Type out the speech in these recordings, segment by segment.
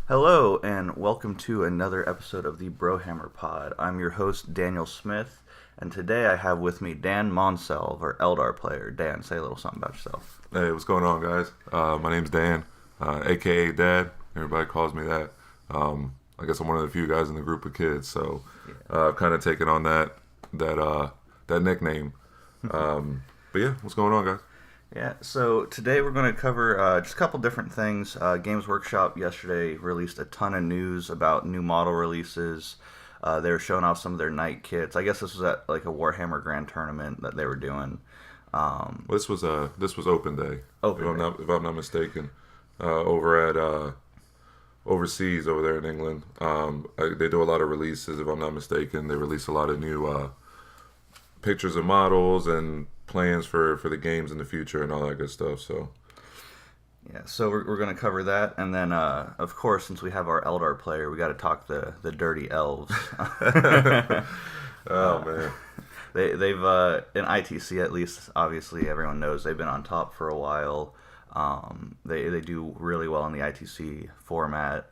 Hello, and welcome to another episode of the Brohammer Pod. I'm your host, Daniel Smith, and today I have with me Dan Monselv, our Eldar player. Dan, say a little something about yourself. Hey, what's going on, guys? My name's Dan, a.k.a. Dad. Everybody calls me that. I guess I'm one of the few guys in the group of kids, so I've kind of taken on that nickname. But yeah, what's going on, guys? Yeah, so today we're going to cover just a couple different things. Games Workshop yesterday released a ton of news about new model releases. They were showing off some of their night kits. I guess this was at like a Warhammer Grand Tournament that they were doing. Well, this was Open Day. If I'm not mistaken, over at overseas over there in England. They do a lot of releases. If I'm not mistaken, they release a lot of new pictures of models and plans for the games in the future and all that good stuff. So yeah, so we're going to cover that, and then of course, since we have our Eldar player, we got to talk the dirty elves. Oh man, they've in ITC at least, obviously everyone knows they've been on top for a while. They do really well in the ITC format.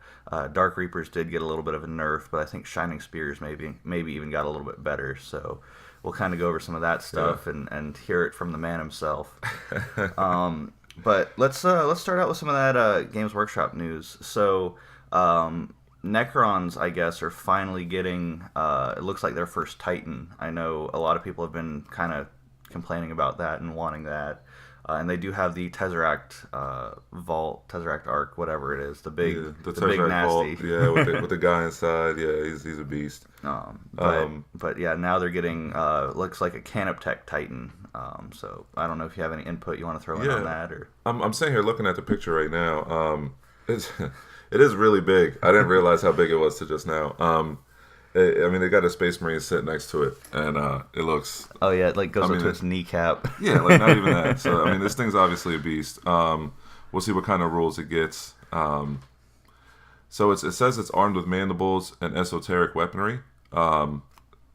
Dark Reapers did get a little bit of a nerf, but I think Shining Spears maybe even got a little bit better. So we'll kind of go over some of that stuff and hear it from the man himself. But let's start out with some of that Games Workshop news. So Necrons, I guess, are finally getting it looks like their first Titan. I know a lot of people have been kind of complaining about that and wanting that. And they do have the Tesseract Vault, Tesseract Arc, whatever it is, the big big nasty. Vault, yeah, with the guy inside. Yeah, he's a beast. But yeah, now they're getting looks like a Canoptech Titan. So I don't know if you have any input you want to throw in on that, or I'm sitting here looking at the picture right now. It is really big. I didn't realize how big it was to just now. I mean, they got a Space Marine sitting next to it, and it looks... Oh, yeah, it goes up to its kneecap. Yeah, not even that. So, I mean, this thing's obviously a beast. We'll see what kind of rules it gets. So it says it's armed with mandibles and esoteric weaponry. I'm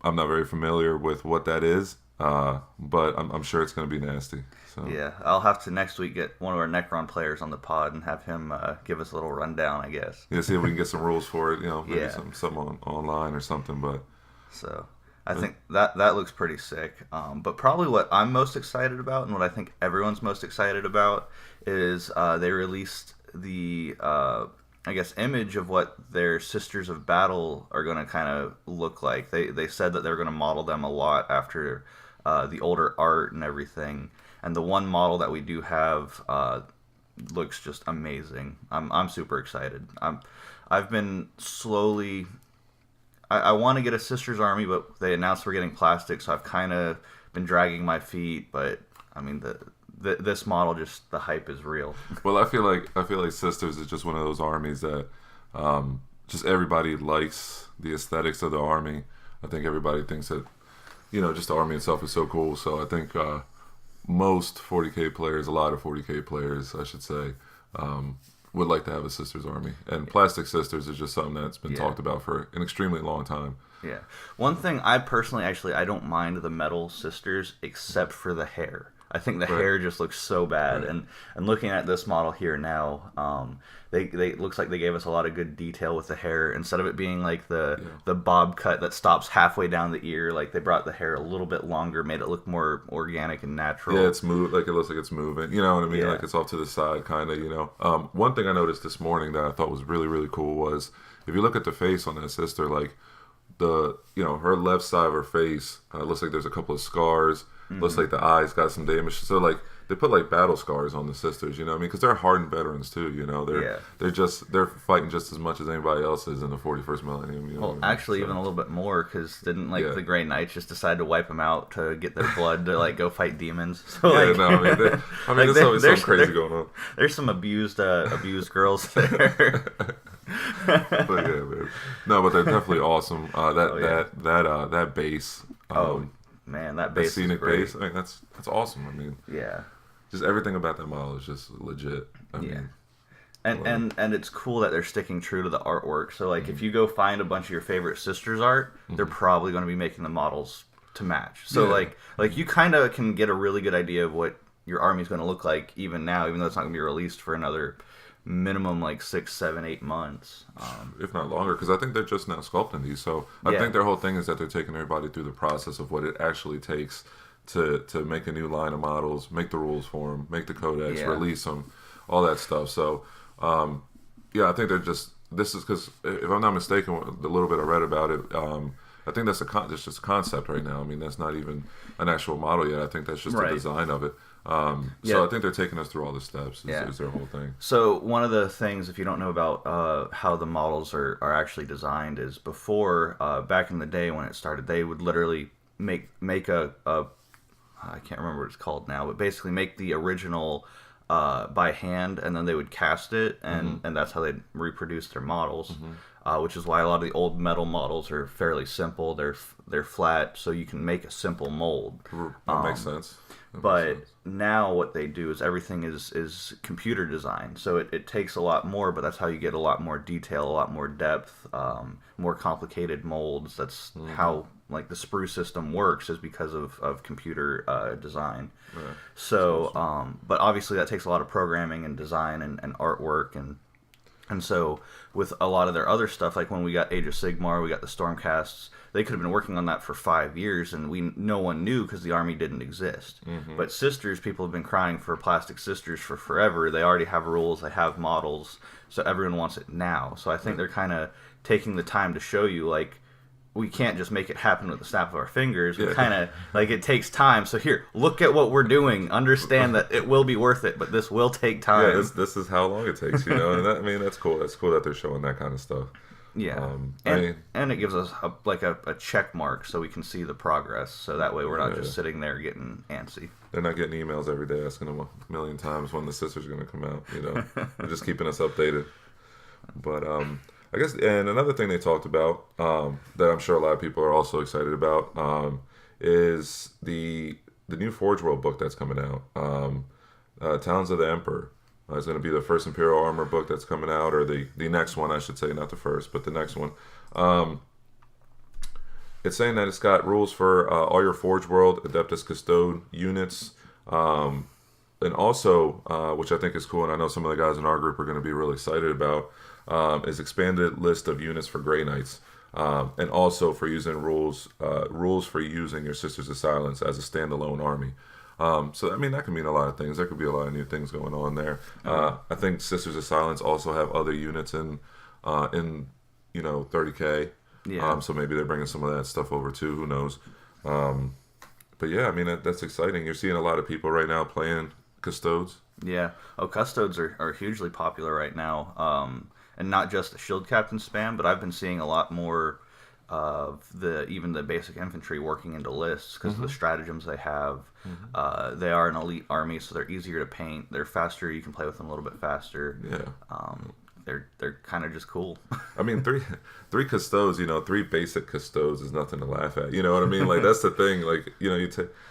not very familiar with what that is, but I'm sure it's going to be nasty. So. Yeah, I'll have to next week get one of our Necron players on the pod and have him give us a little rundown, I guess. Yeah, see if we can get some rules for it, maybe some online or something. But so I think that looks pretty sick. But probably what I'm most excited about and what I think everyone's most excited about is they released the I guess image of what their Sisters of Battle are going to kind of look like. They said that they're going to model them a lot after the older art and everything. And the one model that we do have looks just amazing. I'm super excited. I've been slowly. I want to get a Sisters Army, but they announced we're getting plastic, so I've kind of been dragging my feet. But I mean, this model, just the hype is real. Well, I feel like Sisters is just one of those armies that just everybody likes the aesthetics of the army. I think everybody thinks that just the army itself is so cool. So I think. Most 40K players, a lot of 40K players, I should say, would like to have a Sisters Army. And Plastic Sisters is just something that's been talked about for an extremely long time. Yeah. One thing I personally, I don't mind the metal Sisters except for the hair. I think the hair just looks so bad. Right. And looking at this model here now, they looks like they gave us a lot of good detail with the hair. Instead of it being like the bob cut that stops halfway down the ear, like they brought the hair a little bit longer, made it look more organic and natural. Yeah, it's like it looks like it's moving. You know what I mean? Yeah. Like it's off to the side, kind of. One thing I noticed this morning that I thought was really, really cool was if you look at the face on that sister, like her left side of her face looks like there's a couple of scars. Mm-hmm. Looks like the eyes got some damage. So like they put like battle scars on the Sisters, you know what I mean? Because they're hardened veterans too, they're fighting just as much as anybody else is in the 41st millennium. Well, actually, even a little bit more, because didn't the Grey Knights just decide to wipe them out to get their blood to go fight demons? So, there's always something crazy going on. There's some abused girls there. But yeah, man. No, but they're definitely awesome. That base. Man, that base, scenic is great. base. I mean, that's awesome. I mean, just everything about that model is just legit. I mean, and it's cool that they're sticking true to the artwork. So if you go find a bunch of your favorite Sisters art, they're probably going to be making the models to match. So like you kind of can get a really good idea of what your army's going to look like even now, even though it's not going to be released for another minimum like 6, 7, 8 months, if not longer, because I think they're just now sculpting these. So I think their whole thing is that they're taking everybody through the process of what it actually takes to make a new line of models, make the rules for them, make the codex, release them, all that stuff. So I think they're just, this is because if I'm not mistaken, the little bit I read about it, I think that's just a concept right now. I mean, that's not even an actual model yet. I think that's just the design of it. So I think they're taking us through all the steps is their whole thing. So one of the things, if you don't know about how the models are actually designed, is before, back in the day when it started, they would literally make a I can't remember what it's called now, but basically make the original by hand, and then they would cast it, and that's how they'd reproduce their models. Which is why a lot of the old metal models are fairly simple. They're flat, so you can make a simple mold. That makes sense. But now what they do is everything is computer designed. So it takes a lot more, but that's how you get a lot more detail, a lot more depth, more complicated molds. That's how like the sprue system works, is because of computer design. Yeah. So, but obviously that takes a lot of programming and design and artwork and so with a lot of their other stuff, like when we got Age of Sigmar, we got the Stormcasts, they could have been working on that for 5 years, and no one knew because the army didn't exist. But Sisters, people have been crying for plastic Sisters for forever. They already have rules, they have models, so everyone wants it now. So I think they're kind of taking the time to show you, like, we can't just make it happen with the snap of our fingers. We kind of, like, it takes time. So here, look at what we're doing. Understand that it will be worth it, but this will take time. Yeah, this is how long it takes, you know. And that, I mean, that's cool. That's cool that they're showing that kind of stuff. Yeah, and it gives us a check mark so we can see the progress. So that way we're not just sitting there getting antsy. They're not getting emails every day asking them a million times when the Sisters are going to come out. You know, they're just keeping us updated. But I guess, and another thing they talked about that I'm sure a lot of people are also excited about is the new Forge World book that's coming out, Talons of the Emperor. It's going to be the first Imperial Armor book that's coming out, or the next one, I should say, not the first, but the next one. It's saying that it's got rules for all your Forge World Adeptus Custode units, and also, which I think is cool, and I know some of the guys in our group are going to be really excited about, is expanded list of units for Grey Knights, and also for using rules for using your Sisters of Silence as a standalone army. So I mean, that could mean a lot of things. There could be a lot of new things going on there. I think Sisters of Silence also have other units in 30K. Yeah. So maybe they're bringing some of that stuff over too. Who knows? But yeah, I mean that's exciting. You're seeing a lot of people right now playing Custodes. Yeah. Oh, Custodes are hugely popular right now. And not just the Shield Captain spam, but I've been seeing a lot more of even the basic infantry working into lists because of the stratagems they have. They are an elite army, so they're easier to paint. They're faster. You can play with them a little bit faster. Yeah. They're kind of just cool. I mean, three Custodes, three basic Custodes is nothing to laugh at. You know what I mean? Like, that's the thing. Like,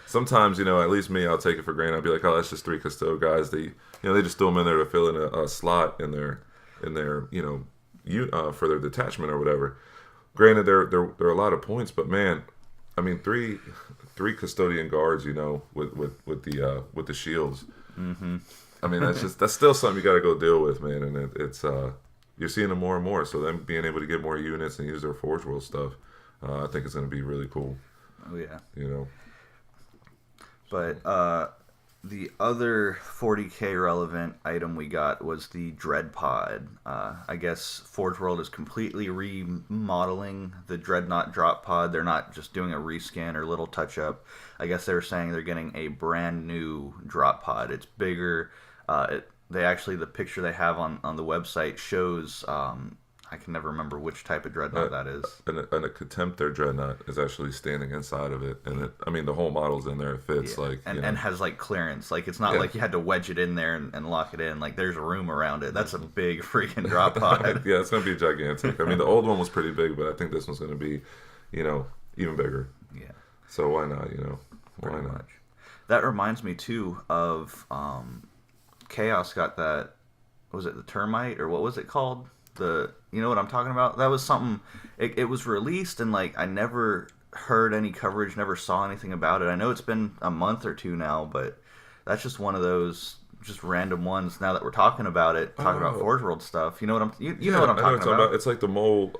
sometimes, at least me, I'll take it for granted. I'll be like, oh, that's just three Custode guys. They just throw them in there to fill in a slot in their for their detachment or whatever. Granted, there are a lot of points, but man, I mean, three custodian guards, with the shields. I mean, that's still something you got to go deal with, man. And it's you're seeing them more and more. So them being able to get more units and use their Forge World stuff, I think it's going to be really cool. Oh yeah. But the other 40K relevant item we got was the Dread Pod. I guess Forge World is completely remodeling the Dreadnought drop pod. They're not just doing a reskin or little touch up. I guess they were saying they're getting a brand new drop pod. It's bigger. The picture they have on the website shows, I can never remember which type of Dreadnought that is. And a Contemptor Dreadnought is actually standing inside of it. And the whole model's in there. It fits and has like clearance. Like, it's not like you had to wedge it in there and lock it in. Like, there's room around it. That's a big freaking drop pod. Yeah, it's going to be gigantic. I mean, the old one was pretty big, but I think this one's going to be, even bigger. Yeah. So why not, Why Pretty not? much. That reminds me too of Chaos got that. Was it the Termite or what was it called? You know what I'm talking about? That was something. It was released and I never heard any coverage, never saw anything about it. I know it's been a month or two now, but that's just one of those just random ones. Now that we're talking about it, talking about Forge World stuff, you know what I'm you know what I'm talking about. It's like the mole.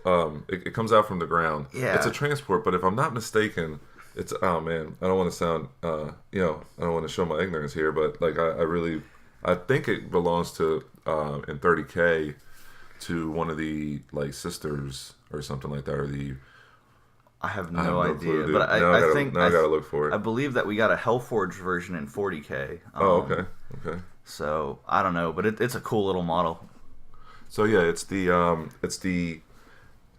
It comes out from the ground. Yeah, it's a transport. But if I'm not mistaken, it's oh man, I don't want to sound I don't want to show my ignorance here, but like I think it belongs to in 30K to one of the like sisters or something like that, or the. I have no idea, clue, but I think I gotta look for it. I believe that we got a Hellforged version in 40K. Okay. So I don't know, but it's a cool little model. So yeah, it's the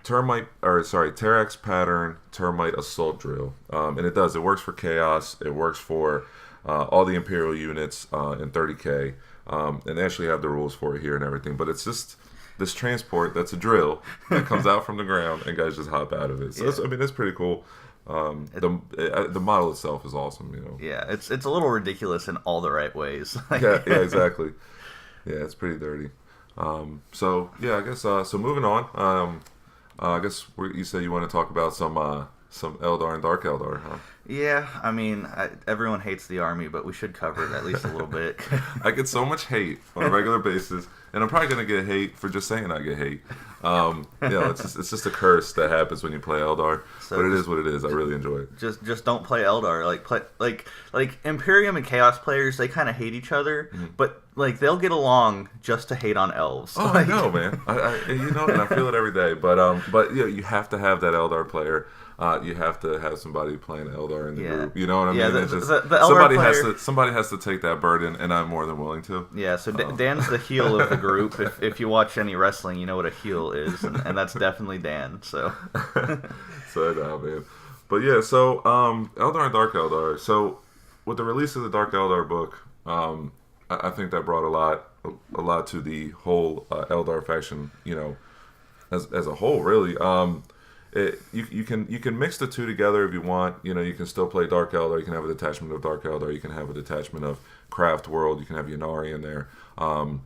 Terrax pattern termite assault drill, and it works for chaos. It works for all the Imperial units in 30K, and they actually have the rules for it here and everything. But it's just this transport that's a drill that comes out from the ground and guys just hop out of it. So that's pretty cool. The model itself is awesome, you know. Yeah, it's a little ridiculous in all the right ways. yeah, exactly. Yeah, it's pretty dirty. So yeah, I guess so. Moving on. I guess you said you want to talk about some Eldar and Dark Eldar, huh? Yeah, I mean, everyone hates the army, but we should cover it at least a little bit. I get so much hate on a regular basis, and I'm probably gonna get hate for just saying I get hate. It's just a curse that happens when you play Eldar. So but it is what it is. I really enjoy it. Just don't play Eldar. Like Imperium and Chaos players, they kind of hate each other, but like they'll get along just to hate on elves. Oh, I know, man. And I feel it every day. But you have to have that Eldar player. You have to have somebody playing Eldar in the group. You know what I mean? Yeah, the Eldar somebody has to take that burden, and I'm more than willing to. Yeah, so Dan's the heel of the group. If you watch any wrestling, you know what a heel is, and that's definitely Dan. So, man. But yeah, so Eldar and Dark Eldar. So with the release of the Dark Eldar book, I think that brought a lot to the whole Eldar faction. You know, as a whole, really. You can mix the two together if you want. You know, you can still play Dark Eldar. You can have a detachment of Dark Eldar. You can have a detachment of Craft World. You can have Ynnari in there. And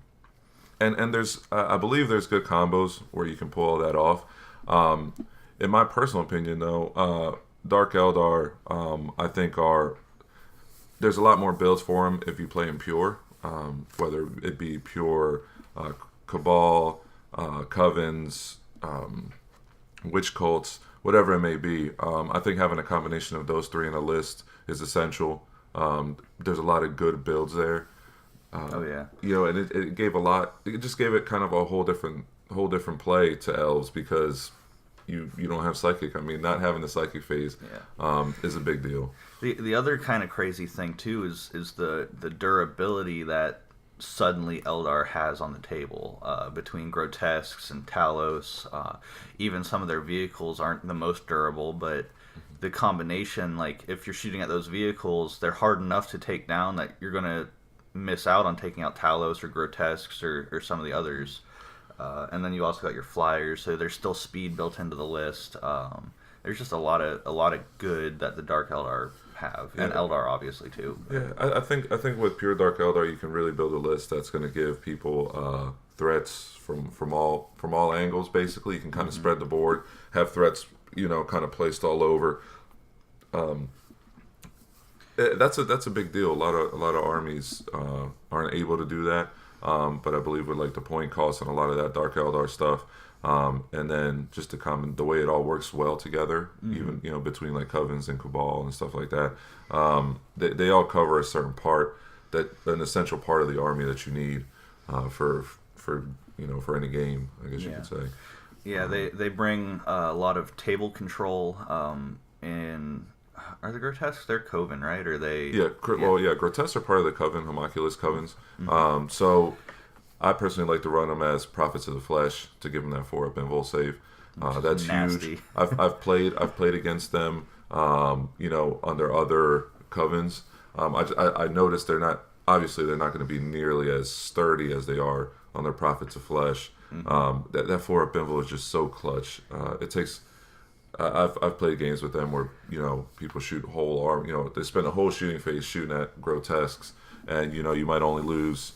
there's I believe there's good combos where you can pull all that off. In my personal opinion, though, Dark Eldar I think there's a lot more builds for them if you play in pure, whether it be pure Cabal, Covens. Witch cults, whatever it may be. I think having a combination of those three in a list is essential. There's a lot of good builds there. And it gave a lot. It just gave it kind of a whole different play to elves because you don't have psychic. I mean, not having the psychic phase is a big deal. The other kind of crazy thing too is the durability that suddenly Eldar has on the table between Grotesques and Talos. Even some of their vehicles aren't the most durable, but the combination, like if you're shooting at those vehicles, they're hard enough to take down that you're going to miss out on taking out Talos or Grotesques or some of the others. And then you also got your flyers, so there's still speed built into the list. There's just a lot of good that the Dark Eldar have, and Eldar obviously too. Yeah, I think with pure Dark Eldar you can really build a list that's going to give people threats from all angles. Basically, you can kind of spread the board, have threats kind of placed all over. That's a big deal. A lot of armies aren't able to do that, but I believe with like the point cost and a lot of that Dark Eldar stuff. And then just the way it all works well together, even between like Covens and Cabal and stuff like that. They all cover a certain part, an essential part of the army that you need for any game, I guess you could say. Yeah, they bring a lot of table control. Are the Grotesques? They're Coven, right? Or they? Yeah, Grotesques are part of the Coven, Homunculus Covens. So. I personally like to run them as Prophets of the Flesh to give them that 4-up invul save. That's nasty. Huge. I've played against them, under other covens. I noticed they're not going to be nearly as sturdy as they are on their Prophets of Flesh. That 4-up invul is just so clutch. It takes. I've played games with them where people shoot whole arm. They spend a whole shooting phase shooting at Grotesques, and you might only lose.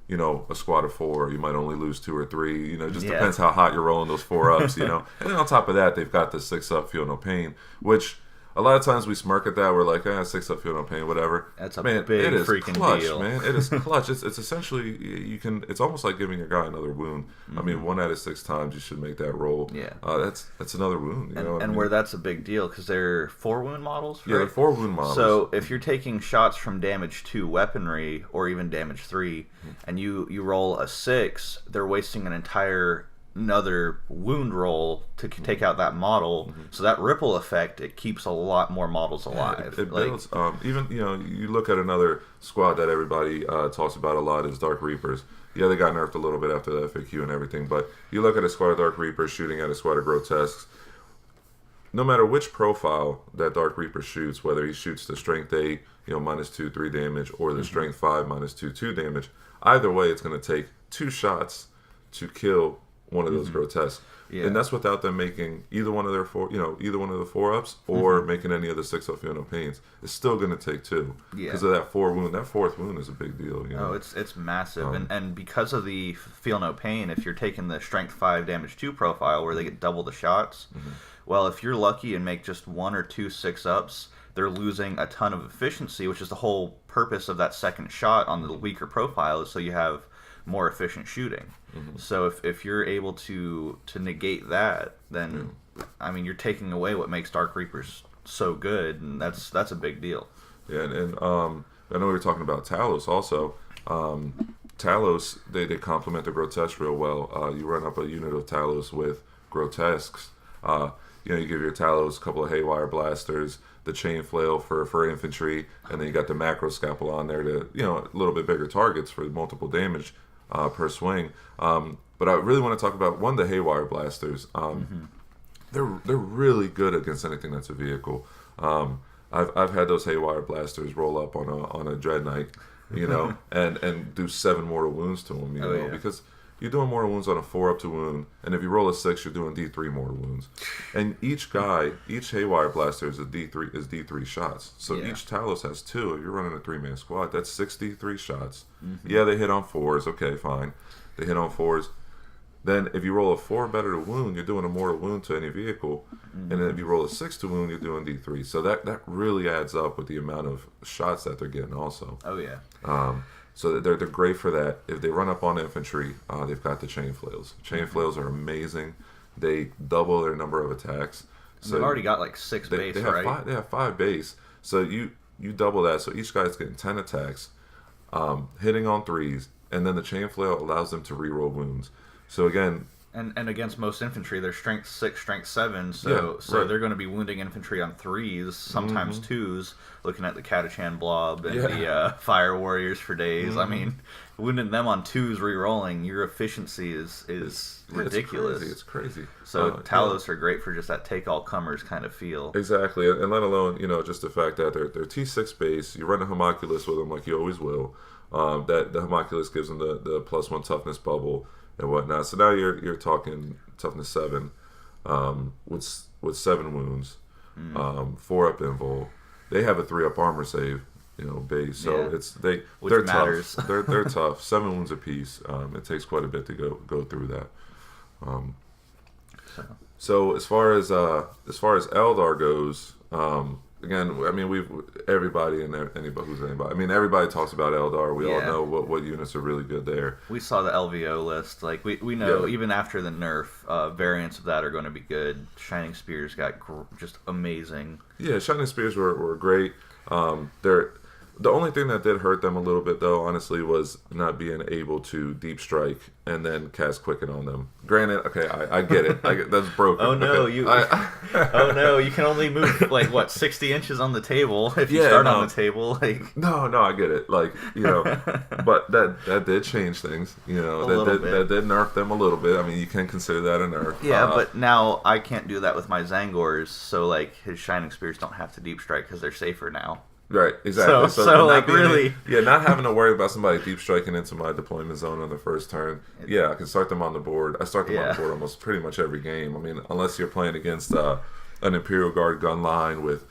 A squad of 4, you might only lose 2 or 3. It just depends how hot you're rolling those 4-ups. And then on top of that, they've got the 6-up Feel No Pain, which a lot of times we smirk at that. We're like, 6 up, feel no pain, whatever. That's a man, big it is freaking clutch, deal, man. It is clutch. It's essentially it's almost like giving your guy another wound. I mean, 1 out of 6 times you should make that roll. Yeah, that's another wound. And where that's a big deal because they're 4 wound models. Right? Yeah, they're 4 wound models. So if you're taking shots from damage 2 weaponry or even damage 3, and you roll a 6, they're wasting another wound roll to take out that model. So that ripple effect, it keeps a lot more models alive. It builds. Even you look at another squad that everybody talks about a lot is Dark Reapers. Yeah, they got nerfed a little bit after the FAQ and everything, but you look at a squad of Dark Reapers shooting at a squad of Grotesques. No matter which profile that Dark Reaper shoots, whether he shoots the Strength 8, -2, 3 damage, or the Strength 5, -2, 2 damage, either way, it's going to take 2 shots to kill one of those Grotesques. Yeah. And that's without them making either one of their either one of the 4-ups or making any of the 6-up feel no pains. It's still going to take 2 because of that 4 wound. That 4th wound is a big deal. Oh, it's massive, and because of the feel no pain, if you're taking the Strength 5 damage 2 profile where they get double the shots, well, if you're lucky and make just 1 or 2 6-ups, they're losing a ton of efficiency, which is the whole purpose of that second shot on the weaker profile, is so you have more efficient shooting. So if you're able to negate that, then I mean you're taking away what makes Dark Reapers so good, and that's a big deal. Yeah, and I know we were talking about Talos also. Talos, they complement the Grotesque real well. You run up a unit of Talos with Grotesques. You give your Talos a couple of Haywire Blasters, the Chain Flail for infantry, and then you got the Macro Scalpel on there to a little bit bigger targets for multiple damage per swing. But I really want to talk about the Haywire Blasters. They're really good against anything that's a vehicle. I've had those Haywire Blasters roll up on a Dread Knight, and do 7 mortal wounds to them, because you're doing mortal wounds on a 4-up to wound, and if you roll a 6, you're doing D3 mortal wounds. And each Haywire Blaster is D3 shots. So each Talos has 2. If you're running a 3-man squad, that's 6 D3 shots. Yeah, they hit on 4s. Okay, fine. They hit on 4s. Then if you roll a 4 better to wound, you're doing a mortal wound to any vehicle. And then if you roll a 6 to wound, you're doing D3. So that really adds up with the amount of shots that they're getting also. Oh, yeah. So they're great for that. If they run up on infantry, they've got the Chain Flails. Chain Flails are amazing. They double their number of attacks. So they've already got like 6 base, right? They have 5 base. So you double that. So each guy's getting 10 attacks, hitting on 3s, and then the Chain Flail allows them to reroll wounds. So again... And against most infantry, they're strength 6, strength 7, so they're going to be wounding infantry on 3s, sometimes 2s, looking at the Catachan Blob and the Fire Warriors for days. I mean, wounding them on 2s re-rolling, your efficiency is ridiculous. It's crazy. So Talos are great for just that take-all-comers kind of feel. Exactly, and let alone, just the fact that they're T6 base, you run a Homunculus with them like you always will, that the Homunculus gives them the +1 toughness bubble and whatnot. So now you're talking toughness 7, with 7 wounds, 4-up invul. They have a 3-up armor save, base. So they're matters. Tough. They're tough. 7 wounds apiece. It takes quite a bit to go through that. So as far as Eldar goes, again, I mean, everybody I mean, everybody talks about Eldar. We all know what units are really good there. We saw the LVO list. Like, we know even after the nerf, variants of that are going to be good. Shining Spears got just amazing. Yeah, Shining Spears were great. The only thing that did hurt them a little bit, though, honestly, was not being able to deep strike and then cast Quicken on them. Granted, okay, I get it. That's broken. Oh no, okay. you can only move 60 inches on the table if you start on the table. No, I get it. But that did change things. That did nerf them a little bit. I mean, you can consider that a nerf. Yeah, but now I can't do that with my Zangors. So his Shining Spears don't have to deep strike because they're safer now. Right, exactly. So really... not having to worry about somebody deep striking into my deployment zone on the first turn. Yeah, I can start them on the board. I start them on the board almost pretty much every game. I mean, unless you're playing against an Imperial Guard gun line with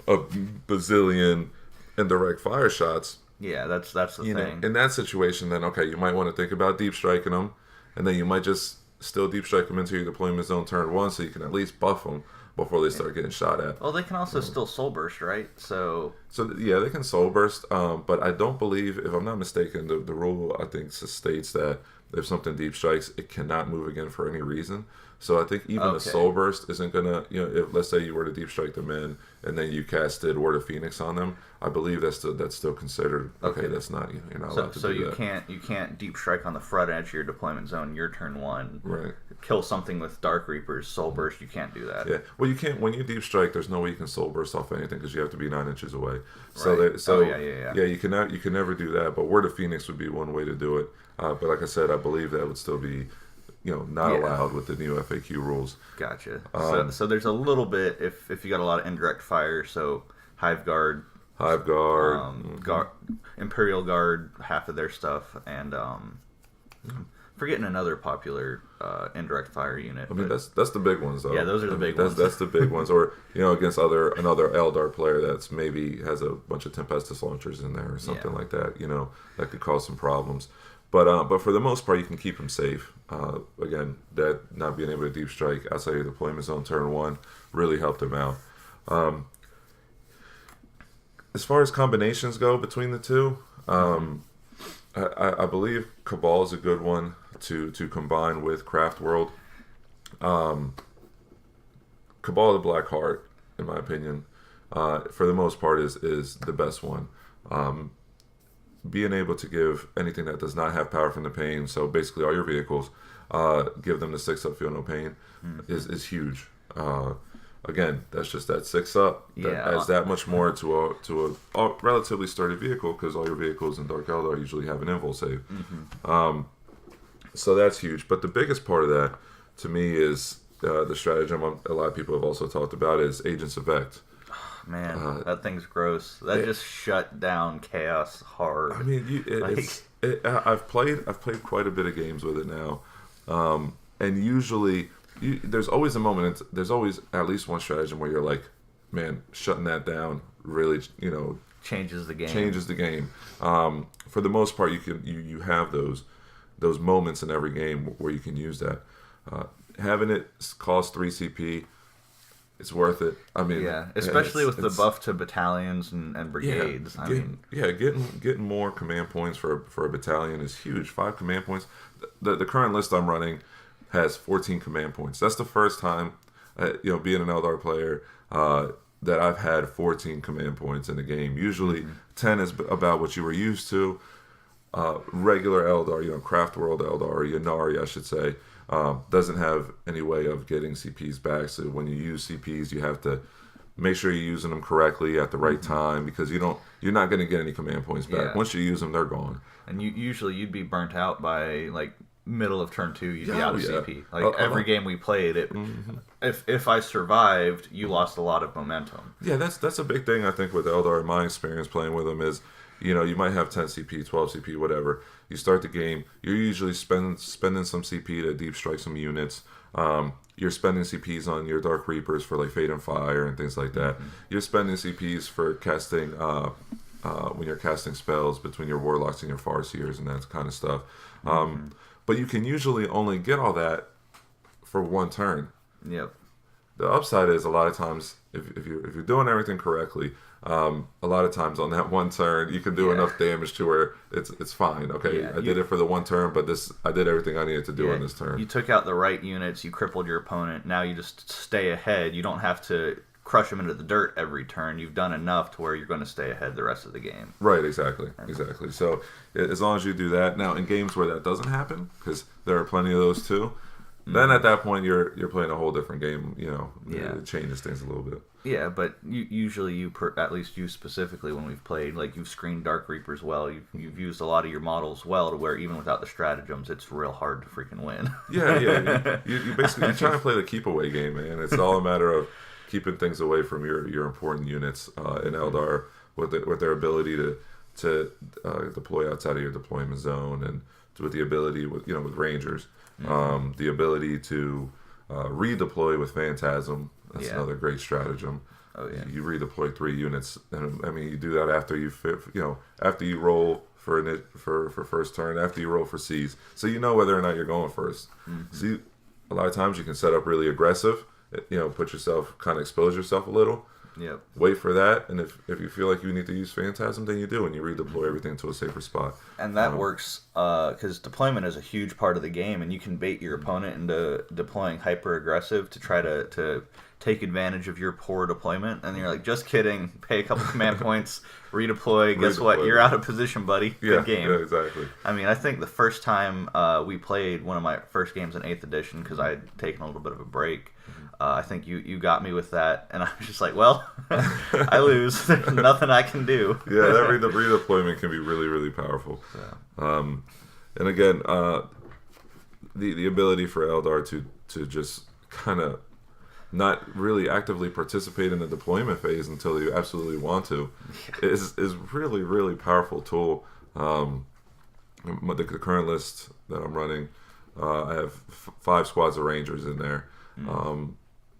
a bazillion indirect fire shots. Yeah, that's the thing. In that situation, then, okay, you might want to think about deep striking them, and then you might just still deep strike them into your deployment zone turn 1 so you can at least buff them. before they start getting shot at. Well, they can also still soul burst, right? So yeah, they can soul burst, but I don't believe, if I'm not mistaken, the rule I think states that if something deep strikes, it cannot move again for any reason. So I think even a soul burst isn't gonna, if let's say you were to deep strike them in, and then you casted Word of Phoenix on them, I believe that's still considered okay. That's not, you're not allowed to do that. So you can't deep strike on the front edge of your deployment zone. Your turn 1, right? Kill something with Dark Reapers, soul burst. You can't do that. Yeah, well, you can't when you deep strike. There's no way you can soul burst off anything because you have to be 9 inches away. Right. Yeah, you can never do that. But Word of Phoenix would be one way to do it. But like I said, I believe that would still be, not allowed with the new FAQ rules. Gotcha. So there's a little bit if you got a lot of indirect fire. So Hive Guard, Imperial Guard, half of their stuff, and forgetting another popular indirect fire unit. I mean, that's the big ones, though. Yeah, those are the big ones. That's the big ones. Or against another Eldar player that's maybe has a bunch of Tempestus launchers in there or something like that. That could cause some problems. But for the most part, you can keep them safe. Again, that not being able to deep strike outside your deployment zone turn 1 really helped them out. As far as combinations go between the two, I believe Cabal is a good one to combine with Craft World. Cabal the Black Heart, in my opinion, for the most part is the best one. Being able to give anything that does not have power from the pain, so basically all your vehicles, give them the 6-up feel no pain, is huge. Again, that's just that 6-up that adds that much more to a relatively sturdy vehicle, because all your vehicles in Dark Eldar usually have an invul save. So that's huge. But the biggest part of that, to me, is the stratagem a lot of people have also talked about is Agent's Effect. Man, that thing's gross. That just shut down chaos hard. I mean, I've played quite a bit of games with it now, and usually there's always a moment. There's always at least one stratagem where you're like, man, shutting that down really, changes the game. For the most part, you have those moments in every game where you can use that. Having it cost 3 CP. It's worth it. I mean, especially with the buff to battalions and brigades. Getting more command points for a battalion is huge. 5 command points. The current list I'm running has 14 command points. That's the first time, being an Eldar player, that I've had 14 command points in the game. Usually 10 is about what you were used to. Regular Eldar, Craft World Eldar, or Yannari, I should say. Doesn't have any way of getting CPs back. So when you use CPs, you have to make sure you're using them correctly at the right time, because you're not going to get any command points back. Once you use them, they're gone. And you'd be burnt out by like middle of turn 2. You'd be out of CP. Like every game we played, if I survived, you lost a lot of momentum. Yeah, that's a big thing I think with Eldar. In my experience playing with them is, you might have 10 CP, 12 CP, whatever. You start the game, you're usually spending some CP to deep strike some units. You're spending CPs on your Dark Reapers for like Fate and Fire and things like that. You're spending CPs for casting, when you're casting spells between your Warlocks and your Farseers and that kind of stuff. But you can usually only get all that for one turn. Yep. The upside is a lot of times, if you're doing everything correctly, a lot of times on that one turn you can do enough damage to where it's fine. Okay, I did it for the one turn, but I did everything I needed to do on this turn. You took out the right units, you crippled your opponent. Now you just stay ahead. You don't have to crush them into the dirt every turn. You've done enough to where you're going to stay ahead the rest of the game. Right, exactly. So as long as you do that. Now in games where that doesn't happen, because there are plenty of those too, then at that point you're playing a whole different game. It changes things a little bit. Yeah, but usually at least you specifically, when we've played, like, you've screened Dark Reapers well. You've used a lot of your models well, to where even without the stratagems, it's real hard to freaking win. You basically you're trying to play the keep away game, man. It's all a matter of keeping things away from your important units in Eldar with their ability to deploy outside of your deployment zone, and with the ability with Rangers, the ability to redeploy with Phantasm. That's another great stratagem. Oh yeah. You redeploy 3 units, and I mean you do that after after you roll for first turn, after you roll for C's, so you know whether or not you're going first. So a lot of times you can set up really aggressive put yourself, kind of expose yourself a little. Yep. Wait for that, and if you feel like you need to use Phantasm, then you do, and you redeploy everything to a safer spot. And that works because deployment is a huge part of the game, and you can bait your opponent into deploying hyper aggressive to try to take advantage of your poor deployment. And you're like, just kidding. Pay a couple command points, redeploy. Guess what? You're out of position, buddy. Good game. Yeah, exactly. I mean, I think the first time we played one of my first games in 8th edition, because I had taken a little bit of a break. I think you got me with that, and I was just like, well, I lose. There's nothing I can do. Yeah, that redeployment can be really, really powerful. Yeah. And again, the ability for Eldar to just kind of not really actively participate in the deployment phase until you absolutely want to is really, really powerful tool. The current list that I'm running, I have 5 squads of Rangers in there.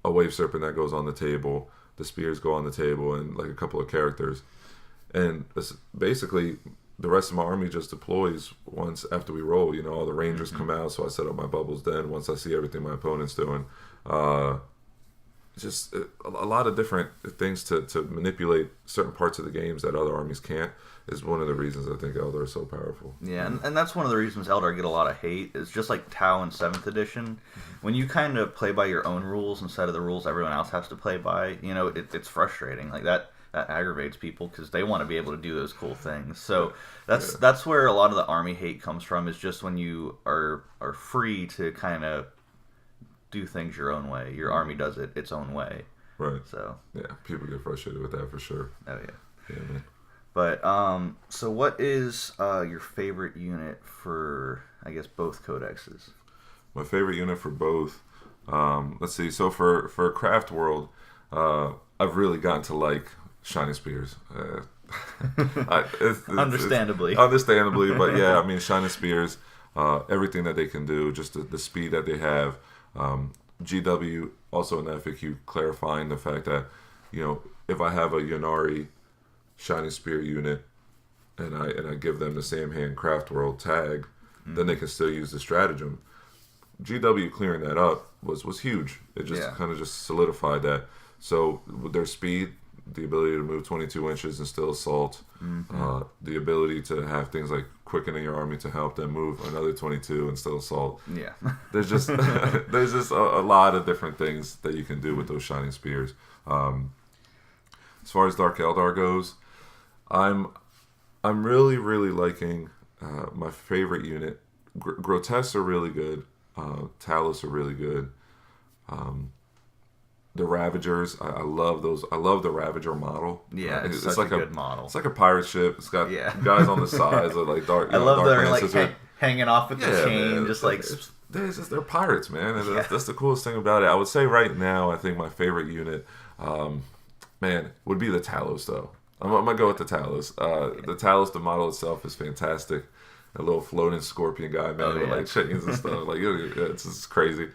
A Wave Serpent that goes on the table, the Spears go on the table, and like a couple of characters. And basically, the rest of my army just deploys once after we roll. All the Rangers come out, so I set up my bubbles then once I see everything my opponent's doing. Just a lot of different things to manipulate certain parts of the games that other armies can't is one of the reasons I think Eldar is so powerful. Yeah, and that's one of the reasons Eldar get a lot of hate. It's just like Tau in 7th edition. When you kind of play by your own rules instead of the rules everyone else has to play by, it's frustrating. Like that aggravates people because they want to be able to do those cool things. So that's where a lot of the army hate comes from, is just when you are free to kind of do things your own way. Your army does it its own way. Right. So yeah, people get frustrated with that for sure. Oh yeah. Yeah, man. But so what is your favorite unit for, I guess, both codexes? My favorite unit for both. Let's see. So for Craft World, I've really gotten to like Shiny Spears. Understandably. But yeah, I mean Shiny Spears, everything that they can do, just the speed that they have. GW also in the FAQ clarifying the fact that if I have a Yannari Shiny Spear unit and I give them the same hand Craft World tag, then they can still use the stratagem. GW clearing that up was huge. It just kind of just solidified that. So with their speed, the ability to move 22 inches and still assault, the ability to have things like quickening your army to help them move another 22 and still assault. Yeah. There's just a lot of different things that you can do with those Shining Spears. As far as Dark Eldar goes, I'm really, really liking my favorite unit. Grotesques are really good. Talos are really good. The Ravagers, I love those. I love the Ravager model. Yeah, it's such like a good model. It's like a pirate ship. It's got guys on the sides of like dark. I love they're like hanging off with the chain, man, just like. They're pirates, man. That's the coolest thing about it. I would say right now, I think my favorite unit, would be the Talos though. I'm gonna go with the Talos. The Talos, the model itself is fantastic. A little floating scorpion guy, man, with like chains and stuff. Like it's just crazy.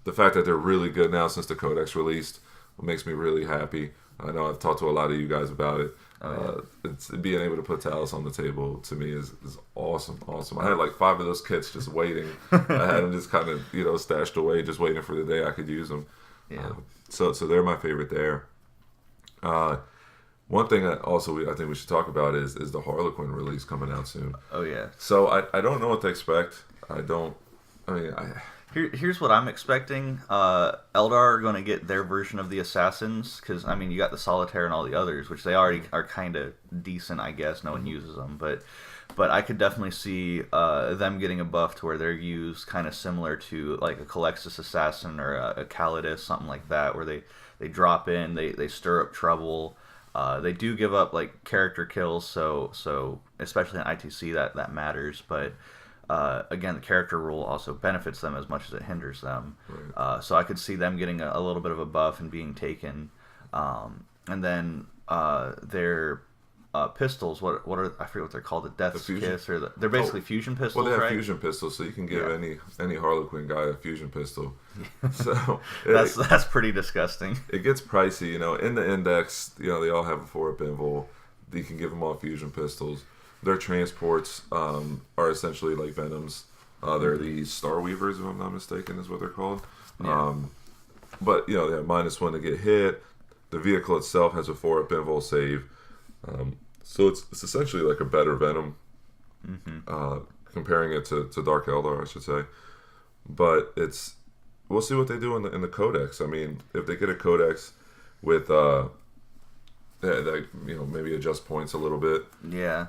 The fact that they're really good now since the Codex released makes me really happy. I know I've talked to a lot of you guys about it. It's being able to put Talos on the table to me is awesome. I had like 5 of those kits just waiting. I had them just kind of stashed away, just waiting for the day I could use them. Yeah. So they're my favorite there. One thing that also I think we should talk about is the Harlequin release coming out soon. Oh yeah. So I don't know what to expect. Here's what I'm expecting. Eldar are going to get their version of the Assassins, because, you got the Solitaire and all the others, which they already are kind of decent, I guess. No one uses them. But I could definitely see them getting a buff to where they're used kind of similar to, like, a Calexis Assassin or a Calidus, something like that, where they drop in, they stir up trouble. They do give up, like, character kills, so especially in ITC, that matters, but... again, the character rule also benefits them as much as it hinders them. Right. So I could see them getting a little bit of a buff and being taken. And then their pistols, what are, I forget what they're called, the Death's Kiss, or they're basically fusion pistols, well, they have right? fusion pistols, so you can give any Harlequin guy a fusion pistol. So that's pretty disgusting. It gets pricey, in the index, they all have a 4-up invul. You can give them all fusion pistols. Their transports are essentially like Venoms. They're the Star Weavers, if I'm not mistaken, is what they're called. Yeah. But they have -1 to get hit. The vehicle itself has a 4-up invul save. So it's essentially like a better Venom. Comparing it to Dark Eldar, I should say. But we'll see what they do in the Codex. I mean, if they get a Codex with maybe adjust points a little bit. Yeah,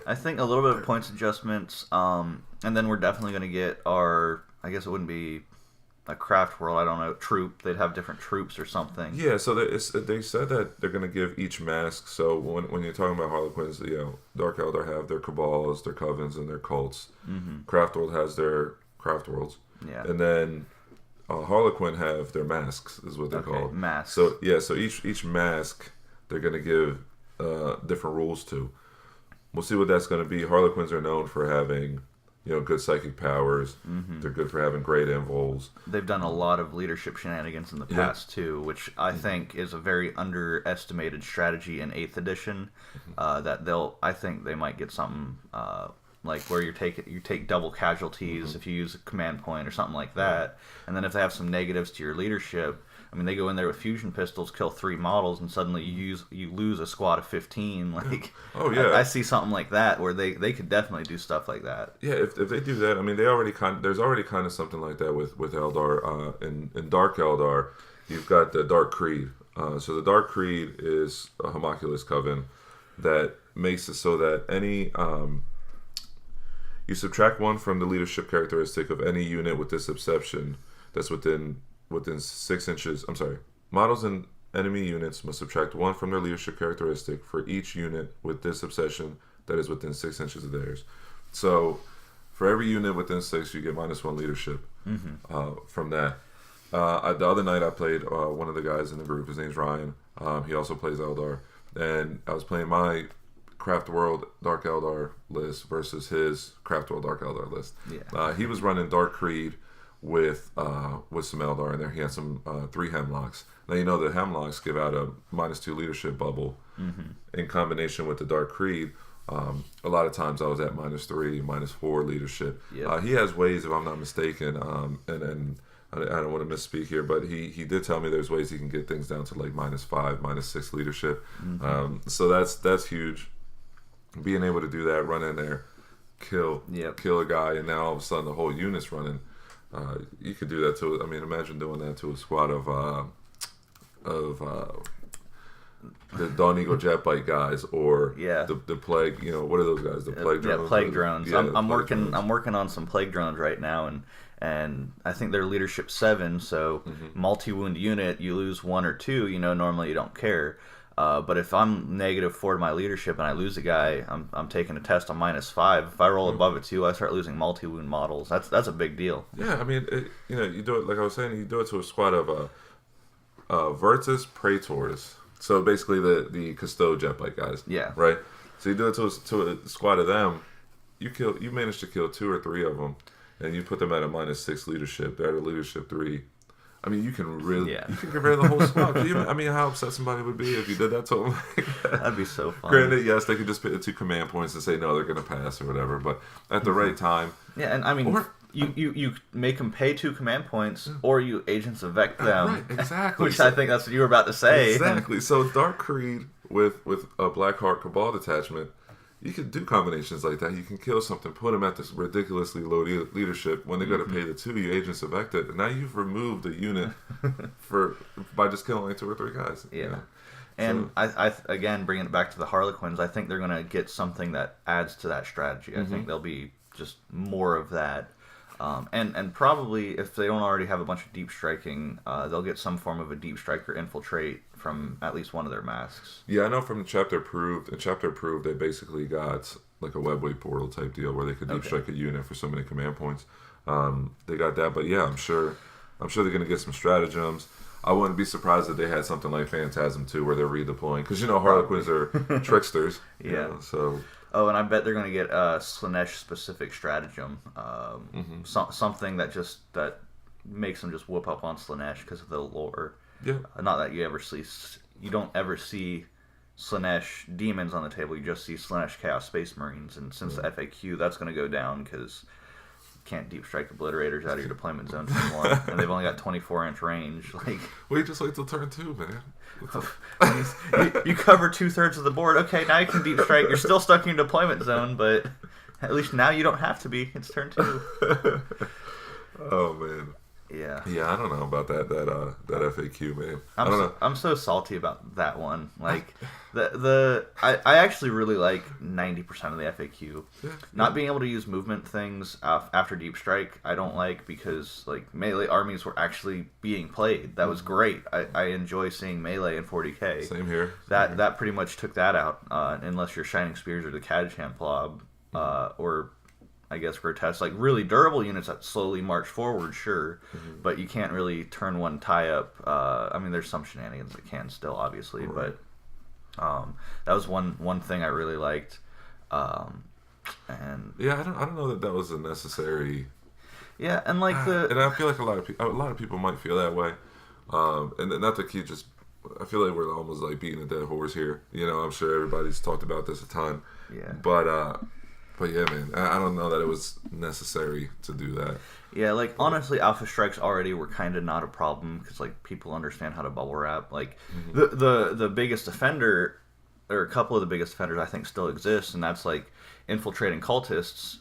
I think a little bit of points adjustments, and then we're definitely going to get our. I guess it wouldn't be a craft world. I don't know, troop. They'd have different troops or something. Yeah, so they said that they're going to give each mask. So when you're talking about Harlequins, Dark Eldar have their Cabals, their Covens, and their cults. Craft World has their Craft Worlds. Yeah, and then Harlequin have their masks, is what they're called. Masks. So so each mask they're going to give different rules to. We'll see what that's going to be. Harlequins are known for having good psychic powers. They're good for having great invuls. They've done a lot of leadership shenanigans in the past too, which I think is a very underestimated strategy in 8th edition. That I think they might get something like where you take double casualties if you use a command point or something like that, and then if they have some negatives to your leadership. I mean, they go in there with fusion pistols, kill 3 models, and suddenly you lose a squad of 15. Like, oh yeah, I see something like that where they could definitely do stuff like that. Yeah, if they do that, I mean, there's already kind of something like that with Eldar. In Dark Eldar, you've got the Dark Creed. So the Dark Creed is a homunculus coven that makes it so that any you subtract 1 from the leadership characteristic of any unit with this obsession that's within 6 inches. I'm sorry. Models and enemy units must subtract 1 from their leadership characteristic for each unit with this obsession that is within 6 inches of theirs. So, for every unit within 6, you get -1 leadership from that. The other night I played one of the guys in the group. His name's Ryan. He also plays Eldar. And I was playing my Craft World Dark Eldar list versus his Craft World Dark Eldar list. Yeah. He was running Dark Creed with some Eldar in there. He had some 3 Hemlocks. Now the Hemlocks give out a -2 leadership bubble in combination with the Dark Creed. A lot of times I was at -3, -4 leadership. Yep. He has ways, if I'm not mistaken, and I don't want to misspeak here, but he did tell me there's ways he can get things down to like -5, -6 leadership. So that's huge. Being able to do that, run in there, kill a guy, and now all of a sudden the whole unit's running. You could do that to. I mean, imagine doing that to a squad of the Dawn Eagle jet bite guys, or the plague. What are those guys? The plague drones. Yeah, plague drones. Yeah, I'm working on some plague drones right now, and I think they're leadership 7. So multi-wound unit, you lose 1 or 2. Normally you don't care. But if I'm -4 to my leadership and I lose a guy, I'm taking a test on -5. If I roll above a 2, I start losing multi-wound models. That's a big deal. Yeah, I mean, you do it like I was saying. You do it to a squad of Virtus Praetors. So basically the Custo Jetbike guys. Yeah. Right. So you do it to a squad of them. You manage to kill 2 or 3 of them, and you put them at a -6 leadership. They're at a leadership 3. I mean, you can get rid of the whole squad. How upset somebody would be if you did that to them. That'd be so fun. Granted, yes, they could just pick the 2 command points and say, no, they're going to pass or whatever. But at the right time. Yeah, and I mean, you make them pay 2 command points, or you agents evict them. Right, exactly. Which I think that's what you were about to say. Exactly. So Dark Creed with a Blackheart Cabal detachment, you can do combinations like that. You can kill something, put them at this ridiculously low leadership. When they go to pay the 2, you agents evict it. And now you've removed a unit by just killing like 2 or 3 guys. Yeah. And I again, bringing it back to the Harlequins, I think they're going to get something that adds to that strategy. I think there'll be just more of that. And probably, if they don't already have a bunch of deep striking, they'll get some form of a deep striker infiltrate from at least one of their masks. Yeah, I know from Chapter Approved. In Chapter Approved, they basically got like a webway portal type deal where they could deep strike a unit for so many command points. They got that, but yeah, I'm sure they're going to get some stratagems. I wouldn't be surprised if they had something like Phantasm 2 where they're redeploying, because Harlequins are tricksters. So. Oh, and I bet they're going to get a Slanesh specific stratagem, something that makes them just whoop up on Slanesh because of the lore. Yeah. Not that you don't ever see Slanesh demons on the table. You just see Slanesh Chaos Space Marines, and since the FAQ, that's going to go down because can't deep strike obliterators out of your deployment zone anymore, and they've only got 24-inch range. Like, wait till turn 2, man. you cover 2/3 of the board. Okay, now you can deep strike. You're still stuck in your deployment zone, but at least now you don't have to be. It's turn 2. Oh man. Yeah. Yeah, I don't know about that FAQ, man. I don't know. I'm so salty about that one. Like I actually really like 90% of the FAQ. Yeah, Not being able to use movement things after deep strike, I don't like, because like melee armies were actually being played. That was great. I enjoy seeing melee in 40k. Same here. That pretty much took that out, unless you're Shining Spears or the Cadcham Plob, or I guess grotesque, like really durable units that slowly march forward, sure, but you can't really turn 1 tie up. I mean, there's some shenanigans that can still, obviously, right. but that was one thing I really liked. And yeah, I don't know that was a necessary. Yeah, and like and I feel like a lot of people might feel that way, and not to keep just. I feel like we're almost like beating a dead horse here. You know, I'm sure everybody's talked about this a ton. Yeah. But yeah, man, I don't know that it was necessary to do that. Yeah, like honestly, Alpha Strikes already were kind of not a problem, because like people understand how to bubble wrap. Like the biggest offender, or a couple of the biggest offenders, I think still exist, and that's like infiltrating cultists.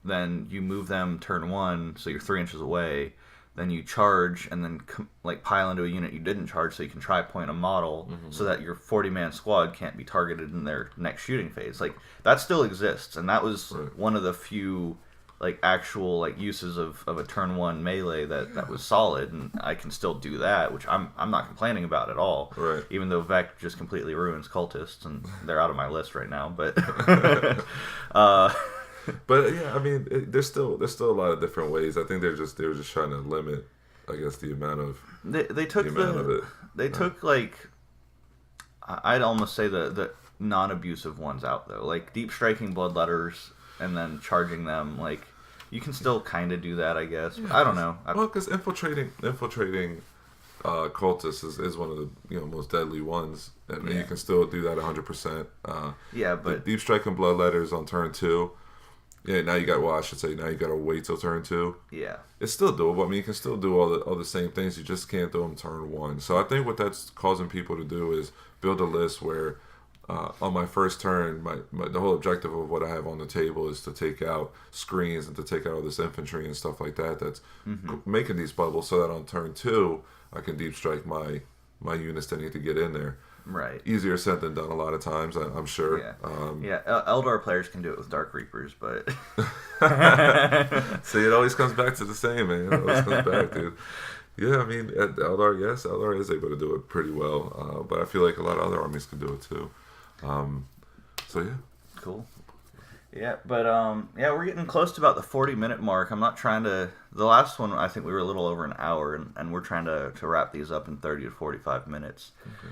Then you move them turn 1, so you're 3 inches away. Then you charge, and then like pile into a unit you didn't charge, so you can try point a model, so that your 40-man squad can't be targeted in their next shooting phase. Like that still exists, and that was one of the few like actual like uses of a turn 1 melee that was solid, and I can still do that, which I'm not complaining about at all. Right. Even though Vec just completely ruins cultists, and they're out of my list right now, but. But yeah, I mean, there's still a lot of different ways. I think they were just trying to limit, I guess, the amount of they took like, I'd almost say the non-abusive ones out though, like deep striking bloodletters and then charging them. Like you can still kind of do that, I guess. Yeah, I don't know. Well, because infiltrating cultists is one of the most deadly ones, and you can still do that 100%. Yeah, but deep striking bloodletters on turn 2. Yeah, now you got. Well, I should say now you got to wait till turn 2. Yeah, it's still doable. I mean, you can still do all the same things. You just can't do them turn 1. So I think what that's causing people to do is build a list where, on my first turn, the whole objective of what I have on the table is to take out screens and to take out all this infantry and stuff like that. That's making these bubbles, so that on turn 2 I can deep strike my units that need to get in there. Right. Easier said than done a lot of times, I'm sure. Yeah. Eldar players can do it with Dark Reapers, but... See, it always comes back to the same, man. It always comes back, dude. Yeah, I mean, Eldar, yes, Eldar is able to do it pretty well, but I feel like a lot of other armies can do it too. So, yeah. Cool. Yeah, but we're getting close to about the 40-minute mark. I'm not trying to... The last one, I think we were a little over an hour, and we're trying to wrap these up in 30 to 45 minutes. Okay.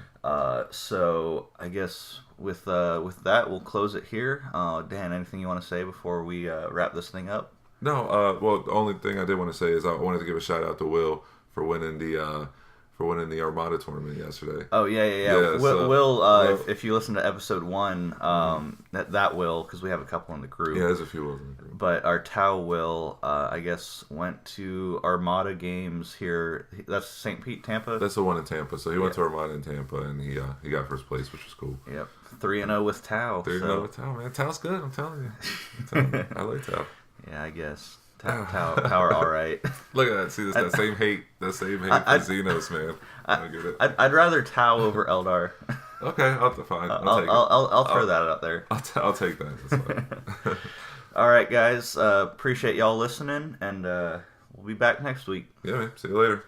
So I guess with that, we'll close it here. Dan, anything you want to say before we wrap this thing up? No. Well, the only thing I did want to say is I wanted to give a shout out to Will for winning the Armada tournament yesterday. Oh yeah. Will, if you listen to episode 1, that Will, because we have a couple in the group. Yeah, there's a few Wills in the group. But our Tau Will, I guess, went to Armada games here. That's St. Pete, Tampa. That's the one in Tampa. So he went to Armada in Tampa, and he got first place, which was cool. Yep, 3-0 with Tau. 3-0 with Tau, man. Tau's good. I'm telling you. I like Tau. Yeah, I guess. Tau are all right. Look at that. See, this that same hate for Xenos, man. I'd rather Tau over Eldar. Okay, I'll take it. I'll throw that out there. I'll take that. That's fine. All right, guys. Appreciate y'all listening, and we'll be back next week. Yeah, man. See you later.